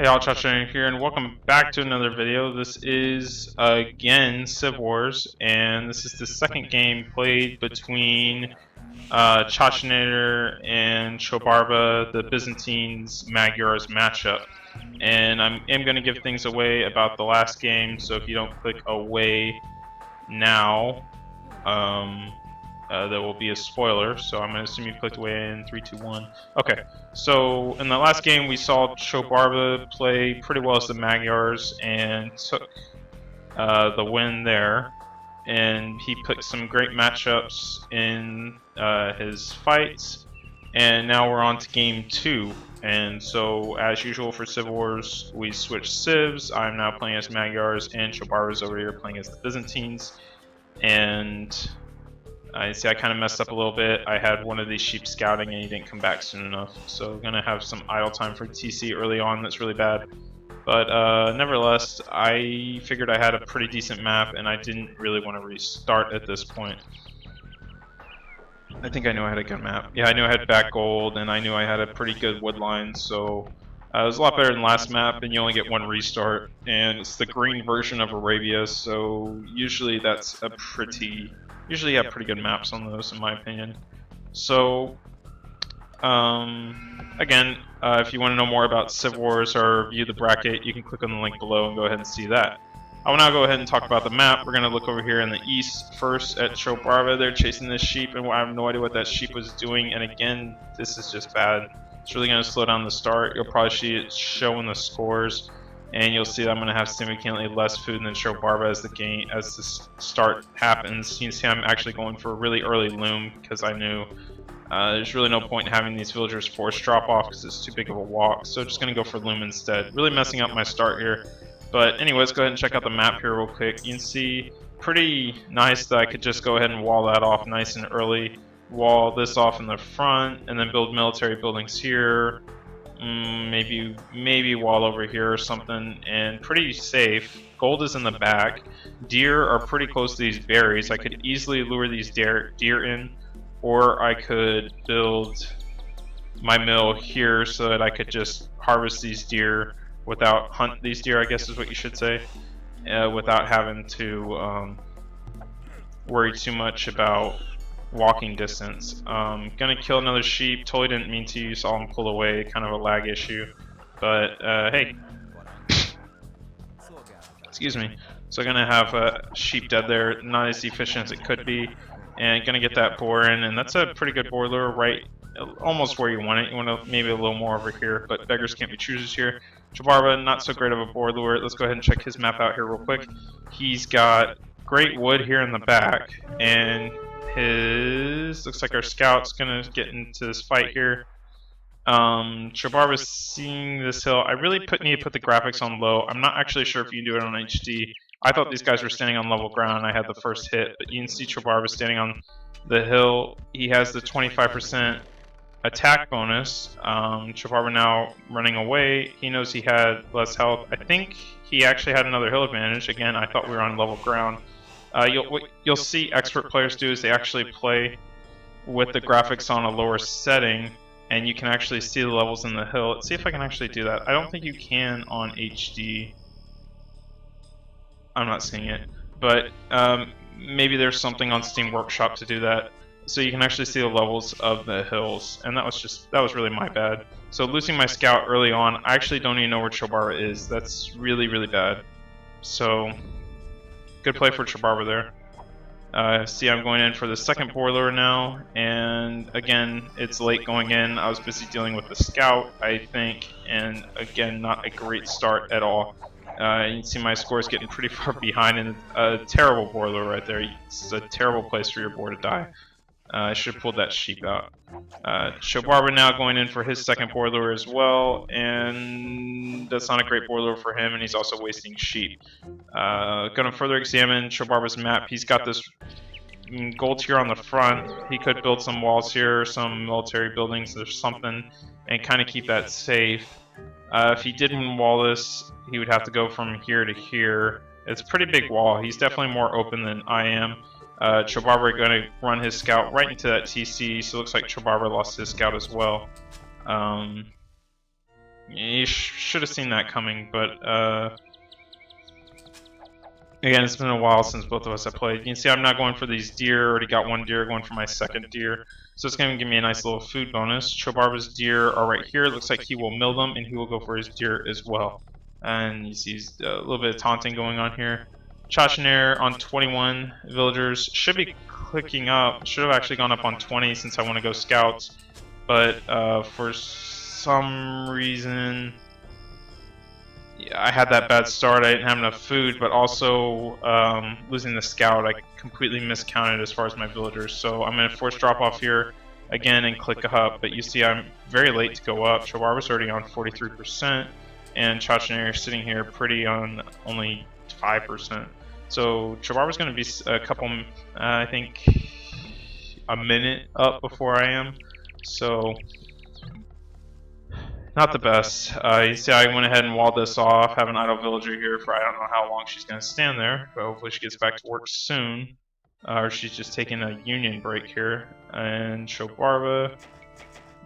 Hey all, Chacha here, and welcome back to another video. This is, again, Civ Wars, and this is the second game played between Chachanator and Chobarba, the Byzantines Magyars matchup. And I am going to give things away about the last game, so if you don't click away now, there will be a spoiler, so I'm going to assume you clicked away in 3, 2, 1. Okay, so in the last game we saw Chobarba play pretty well as the Magyars and took the win there. And he picked some great matchups in his fights. And now we're on to game 2. And so, as usual for Civ Wars, we switch civs. I'm now playing as Magyars, and Chobarba's over here playing as the Byzantines. And I see I kind of messed up a little bit. I had one of these sheep scouting and he didn't come back soon enough. So I'm going to have some idle time for TC early on. That's really bad. But nevertheless, I figured I had a pretty decent map and I didn't really want to restart at this point. I think I knew I had a good map. Yeah, I knew I had back gold and I knew I had a pretty good wood line. So it was a lot better than last map, and you only get one restart. And it's the green version of Arabia, so usually that's a pretty... Usually you have pretty good maps on those, in my opinion. So, again, if you want to know more about Civ Wars or view the bracket, you can click on the link below and go ahead and see that. I will now go ahead and talk about the map. We're going to look over here in the east first at Chobarba. They're chasing this sheep, and I have no idea what that sheep was doing. And again, this is just bad. It's really going to slow down the start. You'll probably see it showing the scores. And you'll see that I'm going to have significantly less food than Chobarba as the start happens. You can see I'm actually going for a really early loom because I knew there's really no point in having these villagers force drop off because it's too big of a walk. So just going to go for loom instead. Really messing up my start here. But anyways, go ahead and check out the map here real quick. You can see pretty nice that I could just go ahead and wall that off nice and early. Wall this off in the front and then build military buildings here. Maybe wall over here or something, and pretty safe. Gold is in the back. Deer are pretty close to these berries. I could easily lure these deer in, or I could build my mill here so that I could just harvest these deer without hunt these deer, I guess is what you should say, without having to worry too much about walking distance. Gonna kill another sheep. Totally didn't mean to. You saw him pull away. Kind of a lag issue. But hey, excuse me. So gonna have a sheep dead there. Not as efficient as it could be. And gonna get that boar in, and that's a pretty good boar lure, right? Almost where you want it. You want to maybe a little more over here, but beggars can't be choosers here. Chobarba, not so great of a boar lure. Let's go ahead and check his map out here real quick. He's got great wood here in the back, and looks like our scout's gonna get into this fight here. Chobarba's seeing this hill. I really need to put the graphics on low. I'm not actually sure if you can do it on HD. I thought these guys were standing on level ground. I had the first hit, but you can see Chobarba standing on the hill. He has the 25% attack bonus. Chobarba now running away. He knows he had less health. I think he actually had another hill advantage. Again, I thought we were on level ground. What you'll see expert players do is they actually play with the graphics on a lower setting, and you can actually see the levels in the hill. Let's see if I can actually do that. I don't think you can on HD. I'm not seeing it, but maybe there's something on Steam Workshop to do that, so you can actually see the levels of the hills. And that was really my bad. So losing my scout early on, I actually don't even know where Chobarba is. That's really bad. So good play for Chobarba there. See, I'm going in for the second boar lure now, and again, it's late going in. I was busy dealing with the scout, I think, and again, not a great start at all. You can see my scores getting pretty far behind, and a terrible boar lure right there. It's a terrible place for your boar to die. I should have pulled that sheep out. Chobarba now going in for his second boar lure as well, and that's not a great boar lure for him, and he's also wasting sheep. Gonna further examine Chobarba's map. He's got this gold here on the front. He could build some walls here, some military buildings or something, and kind of keep that safe. If he didn't wall this, he would have to go from here to here. It's a pretty big wall. He's definitely more open than I am. Chobarba going to run his scout right into that TC, so it looks like Chobarba lost his scout as well. You should have seen that coming, but again, it's been a while since both of us have played. You can see I'm not going for these deer. Already got one deer, going for my second deer. So it's going to give me a nice little food bonus. Chobarba's deer are right here. It looks like he will mill them, and he will go for his deer as well. And you see a little bit of taunting going on here. Chachanair on 21 villagers. Should be clicking up. Should have actually gone up on 20 since I want to go scouts. But for some reason, yeah, I had that bad start. I didn't have enough food, but also losing the scout, I completely miscounted as far as my villagers. So I'm going to force drop off here again and click up. But you see I'm very late to go up. Chobarba's already on 43%, and Chachanair is sitting here pretty on only 5%. So Chobarba's going to be a couple, I think, a minute up before I am. So not the best. You see I went ahead and walled this off, have an idle villager here for I don't know how long she's going to stand there, but hopefully she gets back to work soon. Or she's just taking a union break here. And Chobarba,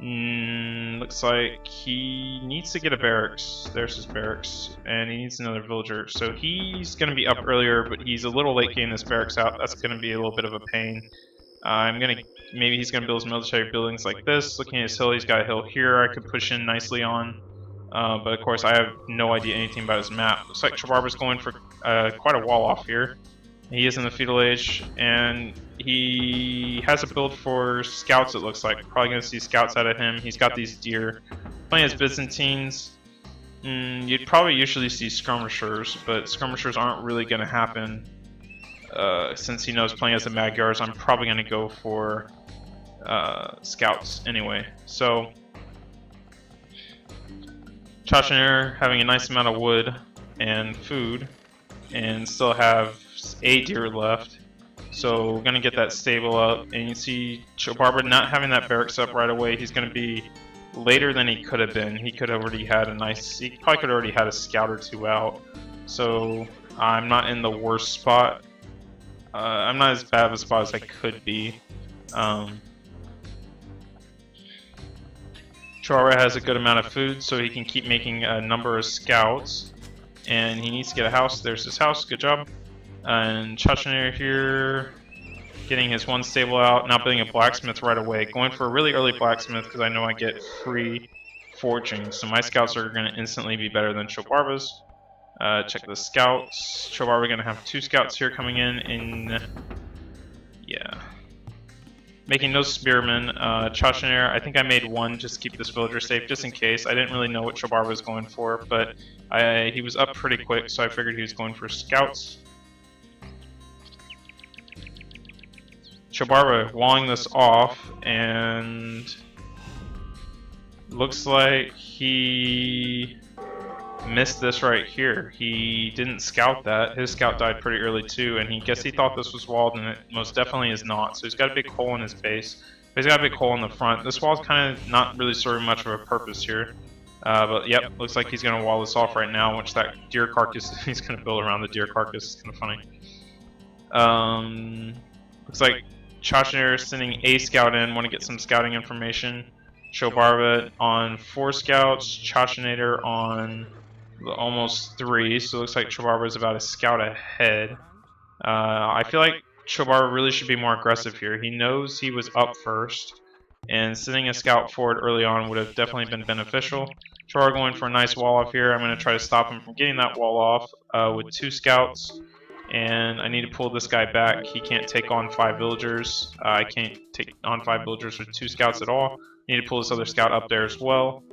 looks like he needs to get a barracks. There's his barracks, and he needs another villager. So he's going to be up earlier, but he's a little late getting this barracks out. That's going to be a little bit of a pain. Maybe he's going to build his military buildings like this. Looking at his hill, he's got a hill here I could push in nicely on. But of course, I have no idea anything about his map. Looks like Chobarba's going for quite a wall off here. He is in the feudal age, and he has a build for scouts, it looks like. Probably going to see scouts out of him. He's got these deer. Playing as Byzantines, you'd probably usually see skirmishers, but skirmishers aren't really going to happen. Since he knows playing as the Magyars, I'm probably going to go for scouts anyway. So, Chachanair having a nice amount of wood and food, and still have a deer left. So, we're going to get that stable up. And you see Chobarba not having that barracks up right away. He's going to be later than he could have been. He could have already had he probably could have already had a scout or two out. So, I'm not in the worst spot. I'm not as bad of a spot as I could be. Chobarba has a good amount of food, so he can keep making a number of scouts. And he needs to get a house. There's his house. Good job. And Chachanair here, getting his one stable out. Not building a blacksmith right away. Going for a really early blacksmith because I know I get free forging. So my scouts are going to instantly be better than Chobarba's. Check the scouts. Chobarba going to have 2 scouts here coming in yeah. Making no spearmen. Chachanair, I think I made 1 just to keep this villager safe, just in case. I didn't really know what Chobarba was going for, but he was up pretty quick, so I figured he was going for scouts. Chobarba walling this off, and looks like he missed this right here. He didn't scout that. His scout died pretty early too, and he thought this was walled, and it most definitely is not. So he's got a big hole in his base. But he's got a big hole in the front. This wall's kind of not really serving much of a purpose here. But yep, looks like he's going to wall this off right now, which that deer carcass, he's going to build around the deer carcass. It's kind of funny. Looks like Chachanair is sending a scout in. Want to get some scouting information. Chobarba on 4 scouts. Chachanair on almost 3, so it looks like Chobarba is about a scout ahead. I feel like Chobarba really should be more aggressive here. He knows he was up first, and sending a scout forward early on would have definitely been beneficial. Chobarba going for a nice wall off here. I'm going to try to stop him from getting that wall off with 2 scouts, and I need to pull this guy back. He can't take on 5 villagers. I can't take on 5 villagers with 2 scouts at all. I need to pull this other scout up there as well.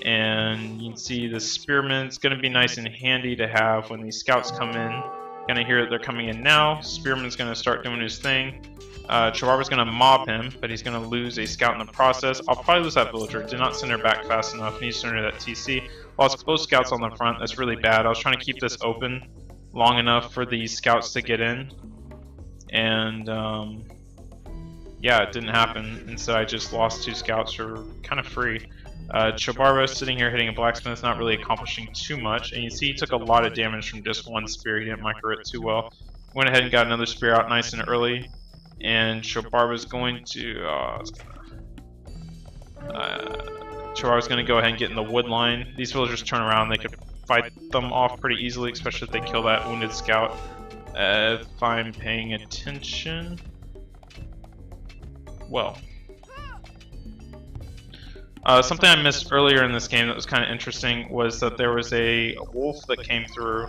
And you can see the spearman's going to be nice and handy to have when these scouts come in. Going to hear that they're coming in now. Spearman's going to start doing his thing. Chobarba's going to mob him, but he's going to lose a scout in the process. I'll probably lose that villager. Did not send her back fast enough. Needs to send her that TC. Lost both scouts on the front. That's really bad. I was trying to keep this open long enough for these scouts to get in. And yeah, it didn't happen. Instead, I just lost 2 scouts for kind of free. Chobarba sitting here hitting a blacksmith, not really accomplishing too much, and you see he took a lot of damage from just 1 spear. He didn't micro it too well. Went ahead and got another spear out nice and early, and Chobarba's going to Chihuahua's going to go ahead and get in the wood line. These villagers turn around, they could fight them off pretty easily, especially if they kill that wounded scout. If I'm paying attention... Well... something I missed earlier in this game that was kind of interesting was that there was a wolf that came through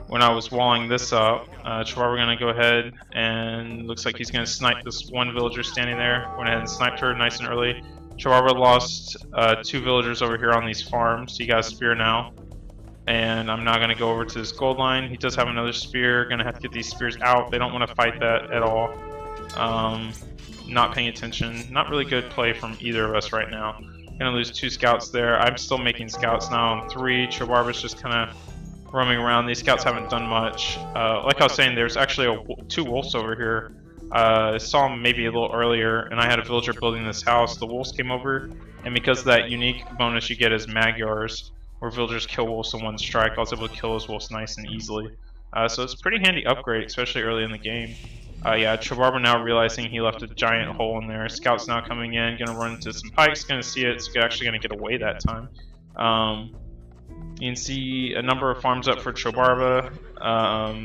when I was walling this up. Chihuahua going to go ahead and looks like he's going to snipe this one villager standing there. Went ahead and sniped her nice and early. Chihuahua lost 2 villagers over here on these farms. He got a spear now. And I'm now going to go over to this gold line. He does have another spear. Going to have to get these spears out. They don't want to fight that at all. Not paying attention. Not really good play from either of us right now. Gonna lose 2 scouts there. I'm still making scouts now on 3. Chihuahua's just kind of roaming around. These scouts haven't done much. Like I was saying, there's actually 2 wolves over here. I saw them maybe a little earlier, and I had a villager building this house. The wolves came over, and because of that unique bonus you get as Magyars, where villagers kill wolves in 1 strike, I was able to kill those wolves nice and easily. So it's a pretty handy upgrade, especially early in the game. Yeah, Chihuahua now realizing he left a giant hole in there. Scout's now coming in, gonna run into some pikes, gonna see it, it's actually gonna get away that time. You can see a number of farms up for Chobarba.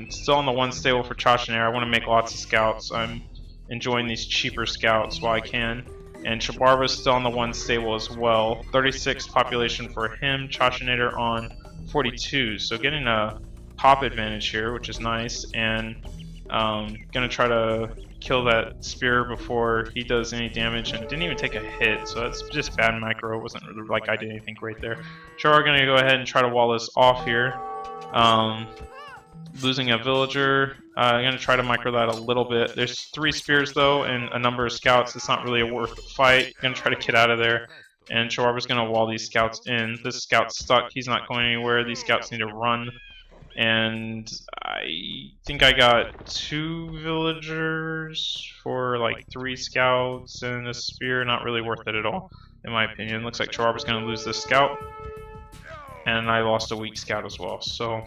Still on the 1 stable for Chachanair. I want to make lots of scouts. I'm enjoying these cheaper scouts while I can. And Chobarba's still on the 1 stable as well. 36 population for him. Chachanair on 42. So getting a pop advantage here, which is nice. And gonna try to kill that spear before he does any damage, and didn't even take a hit, so that's just bad macro. It wasn't really like I did anything great there. Sure, we're gonna go ahead and try to wall this off here. Losing a villager. I'm gonna try to micro that a little bit. There's 3 spears though, and a number of scouts. It's not really a worth the fight. Gonna try to get out of there, and Chihuahua's gonna wall these scouts in. This scout's stuck. He's not going anywhere. These scouts need to run. And I think I got 2 villagers for like 3 scouts and a spear. Not really worth it at all, in my opinion. Looks like Chihuahua's going to lose this scout. And I lost a weak scout as well. So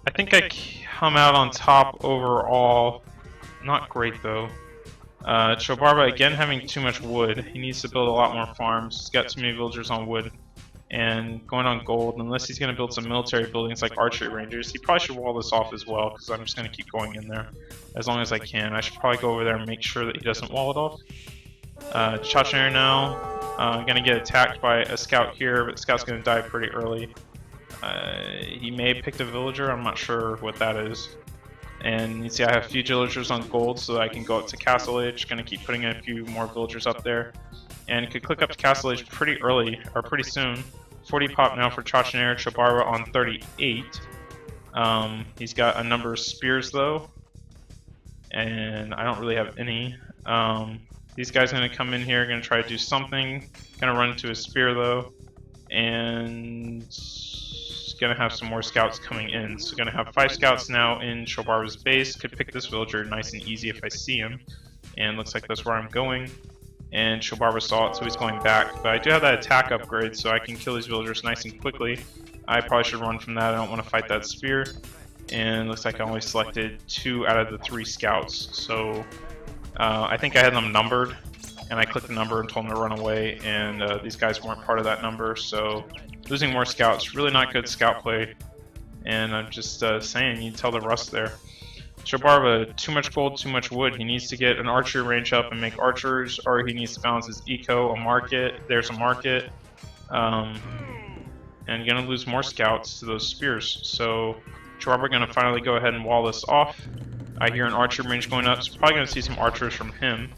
I think I come out on top overall. Not great though. Chobarba again having too much wood. He needs to build a lot more farms. He's got too many villagers on wood. And going on gold, unless he's going to build some military buildings like archery rangers, he probably should wall this off as well, because I'm just going to keep going in there as long as I can. I should probably go over there and make sure that he doesn't wall it off. Chachanair now, going to get attacked by a scout here, but the scout's going to die pretty early. He may have picked a villager, I'm not sure what that is. And you see I have a few villagers on gold, so that I can go up to Castle Age. Going to keep putting in a few more villagers up there. And could click up to Castle Age pretty early, or pretty soon. 40 pop now for Chachanair, Chobarba on 38. He's got a number of spears though, and I don't really have any. These guys are going to come in here, going to try to do something. Going to run into a spear though, and going to have some more scouts coming in. So going to have 5 scouts now in Chobarba's base. Could pick this villager nice and easy if I see him, and looks like that's where I'm going. And Chobarba saw it, so he's going back. But I do have that attack upgrade, so I can kill these villagers nice and quickly. I probably should run from that. I don't want to fight that spear. And looks like I only selected 2 out of the 3 scouts. So I think I had them numbered, and I clicked the number and told them to run away. And these guys weren't part of that number, so losing more scouts, really not good scout play. And I'm just saying, you tell the rust there. Chobarba, too much gold, too much wood. He needs to get an archery range up and make archers, or he needs to balance his eco, a market. There's a market. And gonna lose more scouts to those spears. So Chobarba gonna finally go ahead and wall this off. I hear an archery range going up, so probably gonna see some archers from him.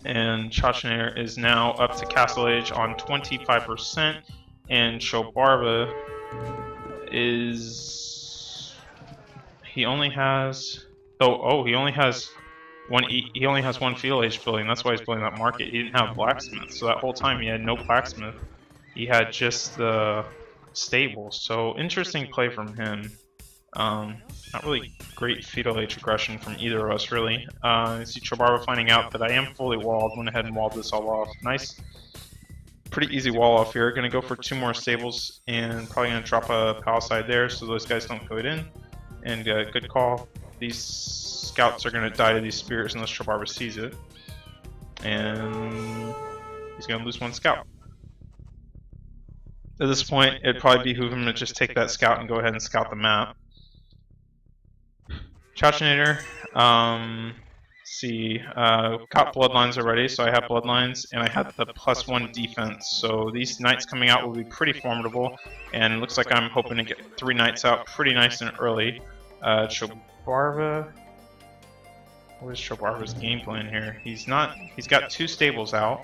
And Chachanair is now up to Castle Age on 25%, and Chobarba is... He only has he only has one field age building. That's why he's building that market. He didn't have blacksmith, so that whole time he had no blacksmith. He had just the stable. So interesting play from him. Not really great feudal age aggression from either of us, really. You see Chobarba finding out that I am fully walled. Went ahead and walled this all off. Nice, pretty easy wall off here. Gonna go for 2 more stables and probably gonna drop a palisade there so those guys don't go in. And good call. These scouts are going to die to these spears unless Chobarba sees it. And he's going to lose one scout. At this point, it'd probably behoove him to just take that scout and go ahead and scout the map. Chachinator, got bloodlines already, so I have bloodlines, and I have the +1 defense, so these knights coming out will be pretty formidable, and it looks like I'm hoping to get 3 knights out pretty nice and early. Chobarva, what is Chobarva's game plan here? He's got 2 stables out,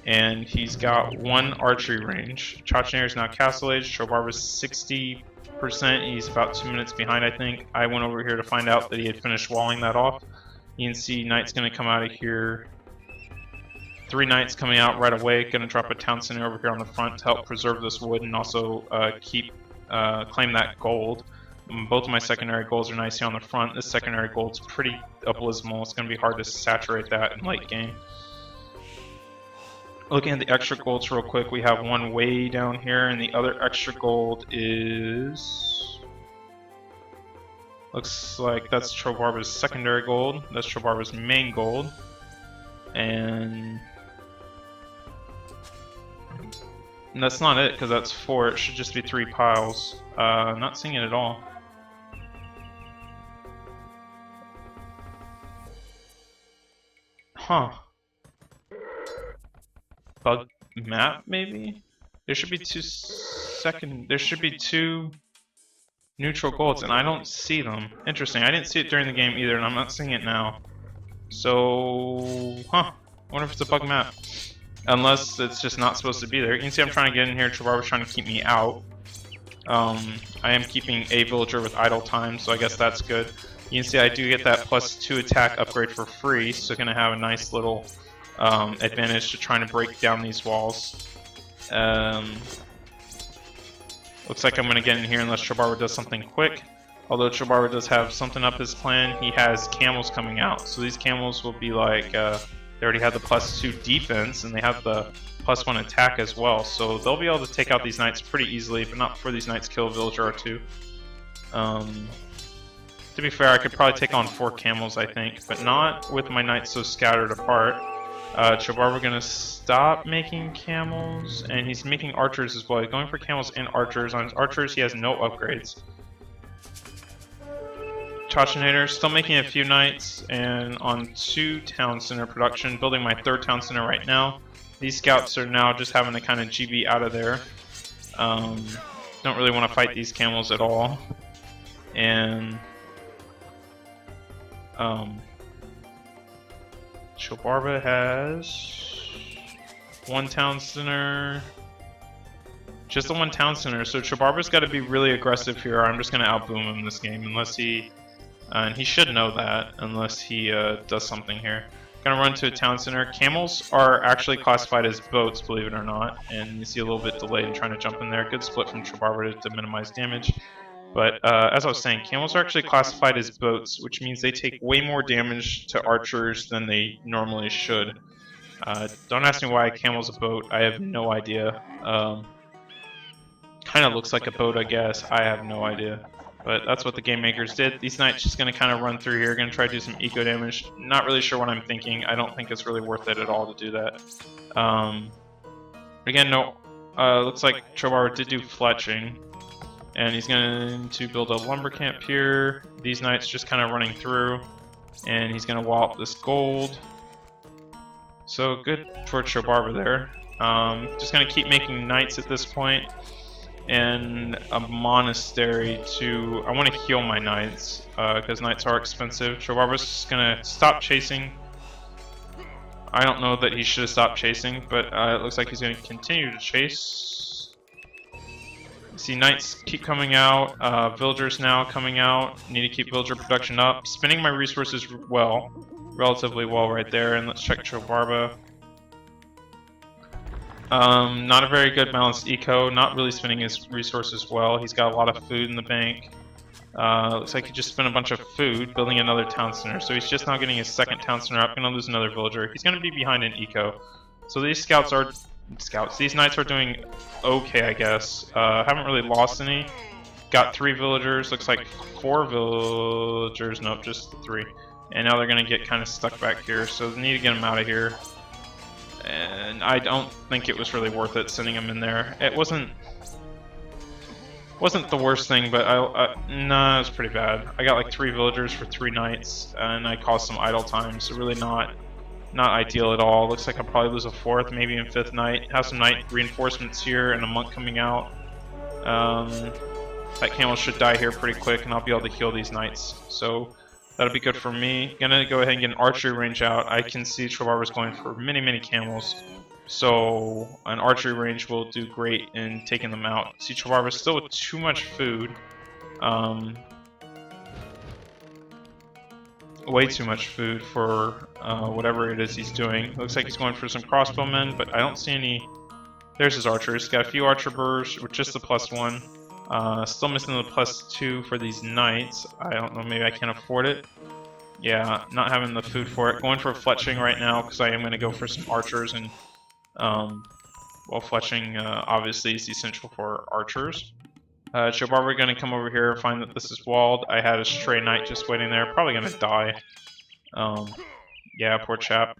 and he's got 1 archery range. Chachinator's now castle age, Chobarva's 60%, he's about 2 minutes behind, I think. I went over here to find out that he had finished walling that off. You can see knight's going to come out of here. 3 knights coming out right away. Going to drop a town center over here on the front to help preserve this wood and also claim that gold. Both of my secondary golds are nice here on the front. This secondary gold's pretty abysmal. It's going to be hard to saturate that in late game. Looking at the extra golds real quick, we have one way down here, and the other extra gold is... looks like that's Chobarva's secondary gold. That's Chobarva's main gold. And that's not it, because that's 4. It should just be 3 piles. I'm not seeing it at all. Huh. Bug map, maybe? There should be 2 neutral golds, and I don't see them. Interesting. I didn't see it during the game either, and I'm not seeing it now. So, I wonder if it's a bug map. Unless it's just not supposed to be there. You can see I'm trying to get in here. Chobarva's trying to keep me out. I am keeping a villager with idle time, so I guess that's good. You can see I do get that +2 attack upgrade for free, so going to have a nice little advantage to trying to break down these walls. Looks like I'm going to get in here unless Chobarva does something quick. Although Chobarva does have something up his plan, he has camels coming out. So these camels will be like, they already have the +2 defense, and they have the +1 attack as well. So they'll be able to take out these knights pretty easily, but not before these knights kill a villager or 2. To be fair, I could probably take on 4 camels, I think, but not with my knights so scattered apart. Chobarva gonna stop making camels, and he's making archers as well. He's going for camels and archers. On his archers, he has no upgrades. Chachinator still making a few knights, and on 2 town center production, building my 3rd town center right now. These scouts are now just having to kind of GB out of there. Don't really want to fight these camels at all. And Chobarva has 1 town center. Just the 1 town center, so Chobarva's got to be really aggressive here. I'm just going to outboom him this game, unless he... and he should know that, unless he does something here. Gonna run to a town center. Camels are actually classified as boats, believe it or not, and you see a little bit delayed in trying to jump in there. Good split from Chobarva to minimize damage. But as I was saying, camels are actually classified as boats, which means they take way more damage to archers than they normally should. Don't ask me why a camel's a boat. I have no idea. Kind of looks like a boat, I guess. I have no idea. But that's what the game makers did. These knights just going to kind of run through here, going to try to do some eco damage. Not really sure what I'm thinking. I don't think it's really worth it at all to do that. Again, no. Looks like Chobarva did do fletching. And he's going to build a lumber camp here. These knights just kind of running through. And he's going to wall up this gold. So good for Chobarva there. Just going to keep making knights at this point. And a monastery to... I want to heal my knights. Because knights are expensive. Chobarva's just going to stop chasing. I don't know that he should have stopped chasing. But it looks like he's going to continue to chase. See knights keep coming out, villagers now coming out, need to keep villager production up, spending my resources well, relatively well right there, and let's check Chobarva. Not a very good balanced eco, not really spending his resources well, he's got a lot of food in the bank. Looks like he just spent a bunch of food building another town center, so he's just now getting his 2nd town center up, gonna lose another villager. He's gonna be behind in eco. So these these knights are doing okay, I guess. Haven't really lost any. Got 3 villagers, looks like 4 villagers, nope, just 3. and now they're going to get kind of stuck back here, so they need to get them out of here. And I don't think it was really worth it sending them in there. It wasn't the worst thing, but no, it was pretty bad. I got like 3 villagers for 3 nights, and I caused some idle time, so really not ideal at all. Looks like I'll probably lose a 4th, maybe in 5th night. Have some night reinforcements here and a monk coming out. That camel should die here pretty quick, and I'll be able to heal these knights. So that'll be good for me. Gonna go ahead and get an archery range out. I can see Trovarber's going for many camels. So an archery range will do great in taking them out. See, Trovarber's still with too much food. Way too much food for whatever it is he's doing. Looks like he's going for some crossbowmen, but I don't see any. There's his archers. Got a few archer burrs with just the +1. Still missing the +2 for these knights. I don't know, maybe I can't afford it. Yeah, not having the food for it. Going for fletching right now because I am going to go for some archers, and well, fletching obviously is essential for archers. Trovarber going to come over here, find that this is walled. I had a stray knight just waiting there, probably going to die. Yeah, poor chap.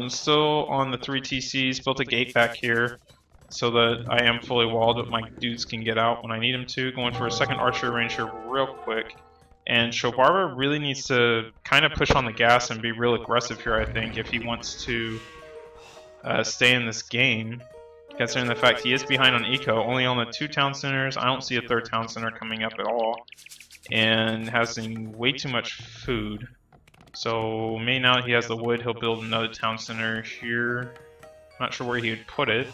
Still on the 3 TCs, built a gate back here so that I am fully walled, but my dudes can get out when I need them to. Going for a second archer ranger real quick. And Trovarber really needs to kind of push on the gas and be real aggressive here, I think, if he wants to stay in this game. Considering the fact he is behind on eco, only on the 2 town centers. I don't see a 3rd town center coming up at all. And has way too much food. So maybe now that he has the wood, he'll build another town center here. Not sure where he would put it.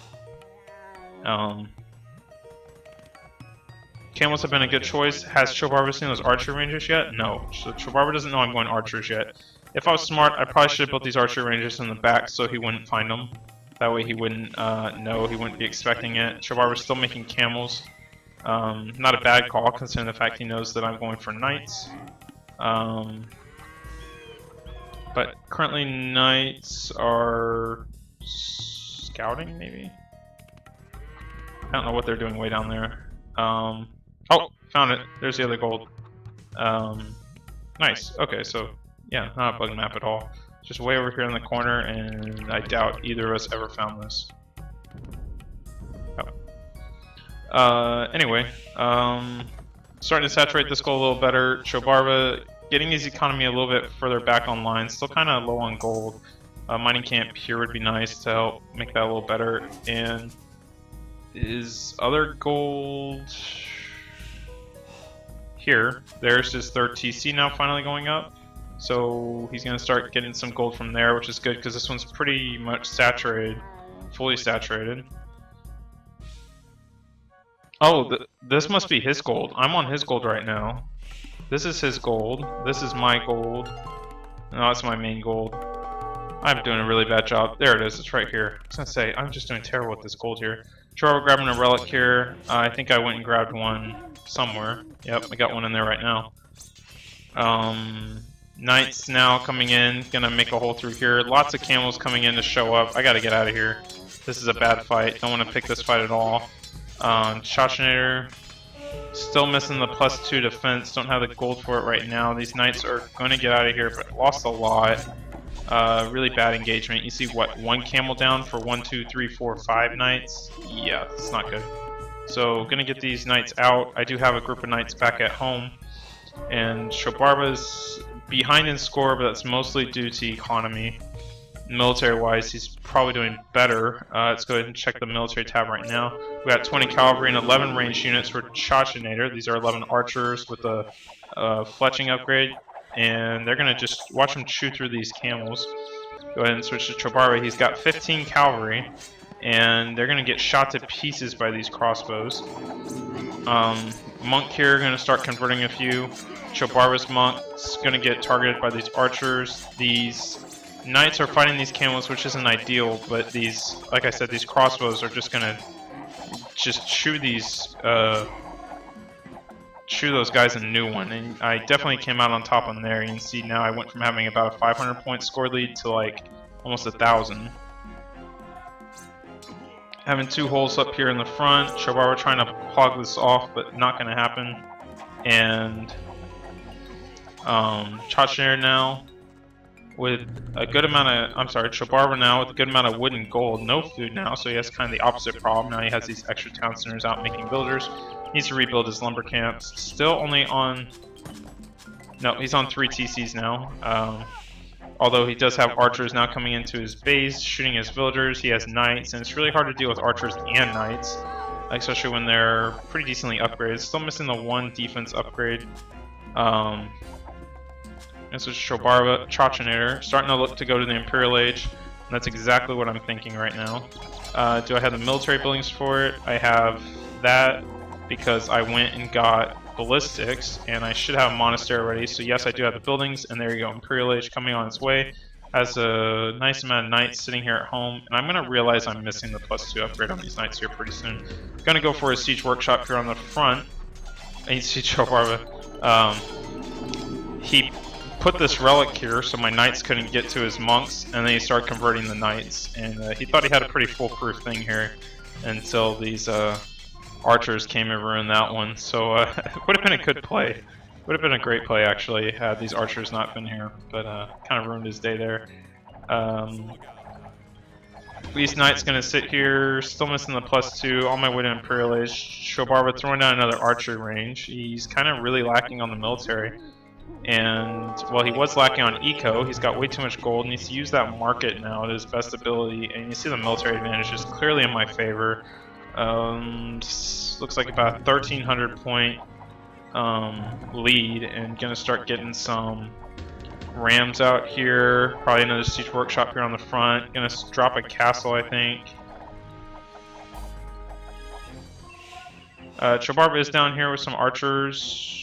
Camels have been a good choice. Has Trovarber seen those archer rangers yet? No. So Trovarber doesn't know I'm going archers yet. If I was smart, I probably should have built these archer rangers in the back so he wouldn't find them. That way he wouldn't know, he wouldn't be expecting it. Trovarber's still making camels. Not a bad call considering the fact he knows that I'm going for knights. But currently knights are scouting, maybe? I don't know what they're doing way down there. Oh, found it. There's the other gold. Nice. Okay, so yeah, not a bug map at all. Just way over here in the corner, and I doubt either of us ever found this. Oh. Anyway, starting to saturate this gold a little better. Trovarber getting his economy a little bit further back online. Still kind of low on gold. Mining camp here would be nice to help make that a little better. And his other gold here. There's his 3rd TC now finally going up. So he's going to start getting some gold from there, which is good because this one's pretty much saturated, fully saturated. Oh, this must be his gold. I'm on his gold right now. This is his gold. This is my gold. No, that's my main gold. I'm doing a really bad job. There it is. It's right here. I was going to say, I'm just doing terrible with this gold here. Trovarber grabbing a relic here. I think I went and grabbed one somewhere. Yep, I got one in there right now. Knights now coming in. Gonna make a hole through here. Lots of camels coming in to show up. I gotta get out of here. This is a bad fight. Don't want to pick this fight at all. Shotchinator. Still missing the +2 defense. Don't have the gold for it right now. These knights are going to get out of here, but lost a lot. Really bad engagement. You see what? 1 camel down for 1, 2, 3, 4, 5 knights? Yeah, that's not good. So, gonna get these knights out. I do have a group of knights back at home. And Trovarber's behind in score, but that's mostly due to economy. Military-wise, he's probably doing better. Let's go ahead and check the military tab right now. We got 20 cavalry and 11 ranged units for Shotchinator. These are 11 archers with a fletching upgrade, and they're gonna just watch him chew through these camels. Go ahead and switch to Trovarber. He's got 15 cavalry, and they're gonna get shot to pieces by these crossbows. Monk here gonna start converting a few. Trovarber's monk's gonna get targeted by these archers. These knights are fighting these camels, which isn't ideal, but these, like I said, these crossbows are just gonna chew these, chew those guys a new one. And I definitely came out on top on there. You can see now I went from having about a 500 point score lead to like almost 1,000. Having 2 holes up here in the front. Trovarber trying to hog this off, but not gonna happen. And Chachner now with a good amount of, Chobarba now with a good amount of wood and gold. No food now, so he has kind of the opposite problem. Now he has these extra town centers out making villagers. Needs to rebuild his lumber camps. Still only on, no, he's on 3 TCs now. Although he does have archers now coming into his base, shooting his villagers. He has knights, and it's really hard to deal with archers and knights, especially when they're pretty decently upgraded. Still missing the 1 defense upgrade. This is Chobarba, Chachner, starting to look to go to the Imperial Age. And that's exactly what I'm thinking right now. Do I have the military buildings for it? I have that because I went and got ballistics, and I should have a monastery ready. So yes, I do have the buildings, and there you go, Imperial Age coming on its way. Has a nice amount of knights sitting here at home, and I'm going to realize I'm missing the +2 upgrade on these knights here pretty soon. Going to go for a siege workshop here on the front. I need siege Chobarba. He put this relic here so my knights couldn't get to his monks, and then he started converting the knights, and he thought he had a pretty foolproof thing here until these archers came and ruined that one. So it would have been a good play. Would have been a great play actually had these archers not been here, but kind of ruined his day there. These knights gonna sit here, still missing the +2, on my way to Imperial Age. Chobarba throwing down another archer range. He's kind of really lacking on the military. And, well, he was lacking on eco. He's got way too much gold. Needs to use that market now at his best ability. And you see the military advantage is clearly in my favor. Looks like about a 1,300 point lead. And gonna start getting some rams out here. Probably another siege workshop here on the front. Gonna drop a castle, I think. Chobarba is down here with some archers.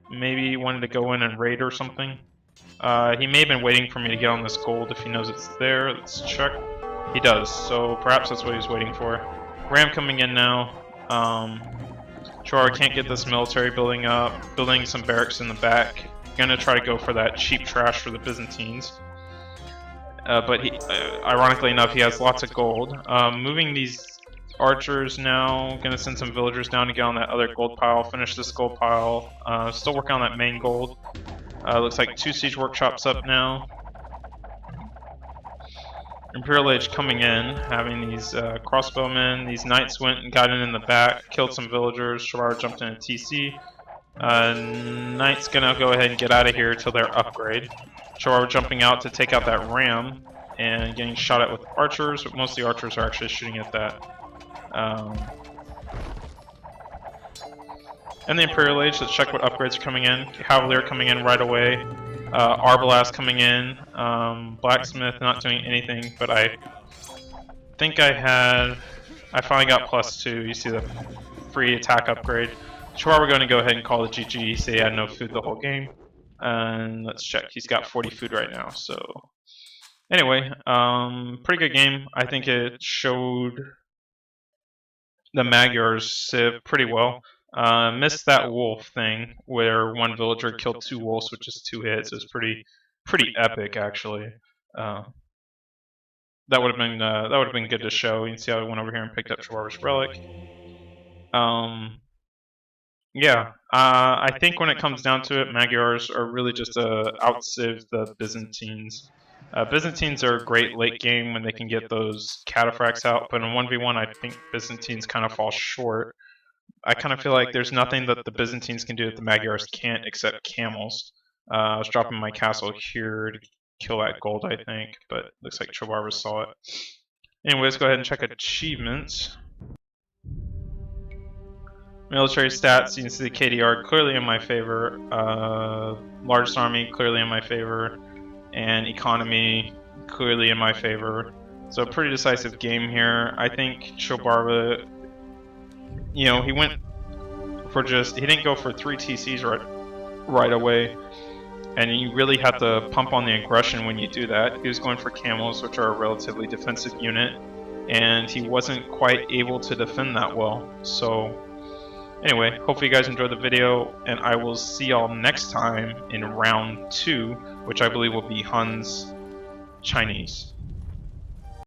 Maybe he wanted to go in and raid or something. He may have been waiting for me to get on this gold if he knows it's there. Let's check. He does, so perhaps that's what he's waiting for. Ram coming in now. Chobarba can't get this military building up. Building some barracks in the back. Gonna try to go for that cheap trash for the Byzantines. But he, ironically enough, he has lots of gold. Moving these archers now, gonna send some villagers down to get on that other gold pile, finish this gold pile. Still working on that main gold. Looks like 2 siege workshops up now. Imperial Age coming in, having these crossbowmen. These knights went and got in the back, killed some villagers. Chobarba jumped in a TC. Knights gonna go ahead and get out of here till their upgrade. Chobarba jumping out to take out that ram and getting shot at with archers, but most of the archers are actually shooting at that. And the Imperial Age, let's check what upgrades are coming in. Cavalier coming in right away. Arbalast coming in. Blacksmith not doing anything, but I think I finally got +2. You see the free attack upgrade. Chobarba going to go ahead and call the GG. Say he had no food the whole game. And let's check. He's got 40 food right now. So anyway, pretty good game. I think it showed the Magyars Civ pretty well. Missed that wolf thing where 1 villager killed 2 wolves with just 2 hits. It was pretty epic actually. That would have been good to show. You can see how I went over here and picked up Chobarba's relic. Yeah, I think when it comes down to it, Magyars are really just out-civ the Byzantines. Byzantines are a great late game when they can get those cataphracts out, but in 1v1 I think Byzantines kind of fall short. I kind of feel like there's nothing that the Byzantines can do that the Magyars can't except camels. I was dropping my castle here to kill that gold, I think, but looks like Chobarba saw it. Anyways, go ahead and check achievements. Military stats, you can see the KDR clearly in my favor. Largest army clearly in my favor. And economy clearly in my favor. So a pretty decisive game here. I think Chobarba, you know, he went for he didn't go for 3 TCs right away. And you really have to pump on the aggression when you do that. He was going for camels, which are a relatively defensive unit. And he wasn't quite able to defend that well. So anyway, hopefully you guys enjoyed the video, and I will see y'all next time in round 2, which I believe will be Hun's Chinese.